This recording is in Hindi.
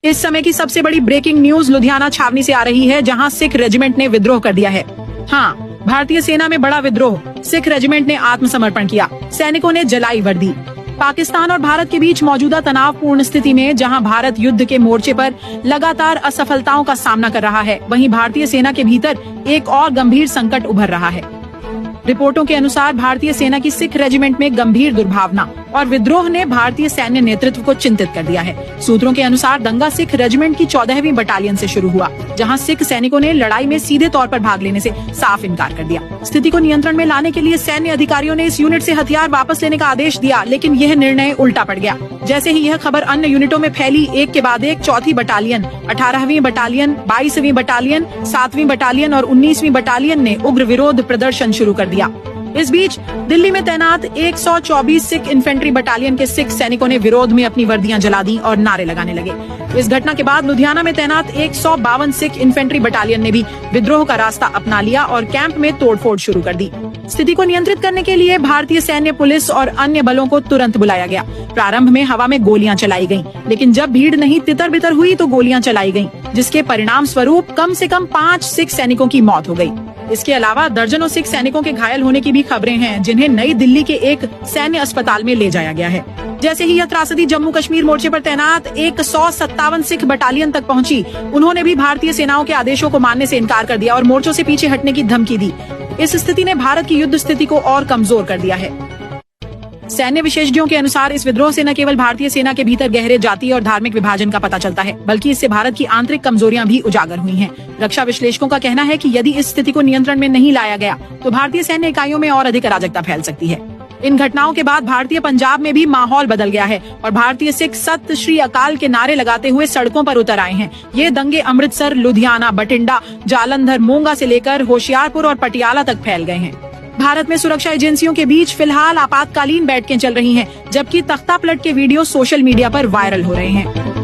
इस समय की सबसे बड़ी ब्रेकिंग न्यूज लुधियाना छावनी से आ रही है, जहां सिख रेजिमेंट ने विद्रोह कर दिया है। हाँ, भारतीय सेना में बड़ा विद्रोह, सिख रेजिमेंट ने आत्मसमर्पण किया, सैनिकों ने जलाई वर्दी। पाकिस्तान और भारत के बीच मौजूदा तनावपूर्ण स्थिति में जहां भारत युद्ध के मोर्चे पर लगातार असफलताओं का सामना कर रहा है, वहीं भारतीय सेना के भीतर एक और गंभीर संकट उभर रहा है। रिपोर्टों के अनुसार भारतीय सेना की सिख रेजिमेंट में गंभीर दुर्भावना और विद्रोह ने भारतीय सैन्य नेतृत्व को चिंतित कर दिया है। सूत्रों के अनुसार दंगा सिख रेजिमेंट की 14वीं बटालियन से शुरू हुआ, जहां सिख सैनिकों ने लड़ाई में सीधे तौर पर भाग लेने से साफ इनकार कर दिया। स्थिति को नियंत्रण में लाने के लिए सैन्य अधिकारियों ने इस यूनिट से हथियार वापस लेने का आदेश दिया, लेकिन यह निर्णय उल्टा पड़ गया। जैसे ही यह खबर अन्य यूनिटों में फैली, एक के बाद एक 4वीं बटालियन, 18वीं बटालियन, 22वीं बटालियन, 7वीं बटालियन और 19वीं बटालियन ने उग्र विरोध प्रदर्शन शुरू कर दिया। इस बीच दिल्ली में तैनात 124 सिख इन्फेंट्री बटालियन के सिख सैनिकों ने विरोध में अपनी वर्दियां जला दी और नारे लगाने लगे। इस घटना के बाद लुधियाना में तैनात 152 सिख इन्फेंट्री बटालियन ने भी विद्रोह का रास्ता अपना लिया और कैंप में तोड़फोड़ शुरू कर दी। स्थिति को नियंत्रित करने के लिए भारतीय सैन्य, पुलिस और अन्य बलों को तुरंत बुलाया गया। प्रारंभ में हवा में गोलियां चलाई गईं, लेकिन जब भीड़ नहीं तितर बितर हुई तो गोलियां चलाई गईं, जिसके परिणाम स्वरूप कम से कम 5 सिख सैनिकों की मौत हो गई। इसके अलावा दर्जनों सिख सैनिकों के घायल होने की भी खबरें हैं, जिन्हें नई दिल्ली के एक सैन्य अस्पताल में ले जाया गया है। जैसे ही यह त्रासदी जम्मू कश्मीर मोर्चे पर तैनात 157 सिख बटालियन तक पहुंची, उन्होंने भी भारतीय सेनाओं के आदेशों को मानने से इनकार कर दिया और मोर्चों से पीछे हटने की धमकी दी। इस स्थिति ने भारत की युद्ध स्थिति को और कमजोर कर दिया है। सैन्य विशेषज्ञों के अनुसार इस विद्रोह से न केवल भारतीय सेना के भीतर गहरे जातीय और धार्मिक विभाजन का पता चलता है, बल्कि इससे भारत की आंतरिक कमजोरियां भी उजागर हुई हैं। रक्षा विश्लेषकों का कहना है कि यदि इस स्थिति को नियंत्रण में नहीं लाया गया तो भारतीय सैन्य इकाइयों में और अधिक अराजकता फैल सकती है। इन घटनाओं के बाद भारतीय पंजाब में भी माहौल बदल गया है और भारतीय सिख सत श्री अकाल के नारे लगाते हुए सड़कों पर उतर आए हैं। ये दंगे अमृतसर, लुधियाना, बठिंडा, जालंधर, मोंगा से लेकर होशियारपुर और पटियाला तक फैल गए हैं। भारत में सुरक्षा एजेंसियों के बीच फिलहाल आपातकालीन बैठकें चल रही हैं, जबकि तख्ता पलट के वीडियो सोशल मीडिया पर वायरल हो रहे हैं।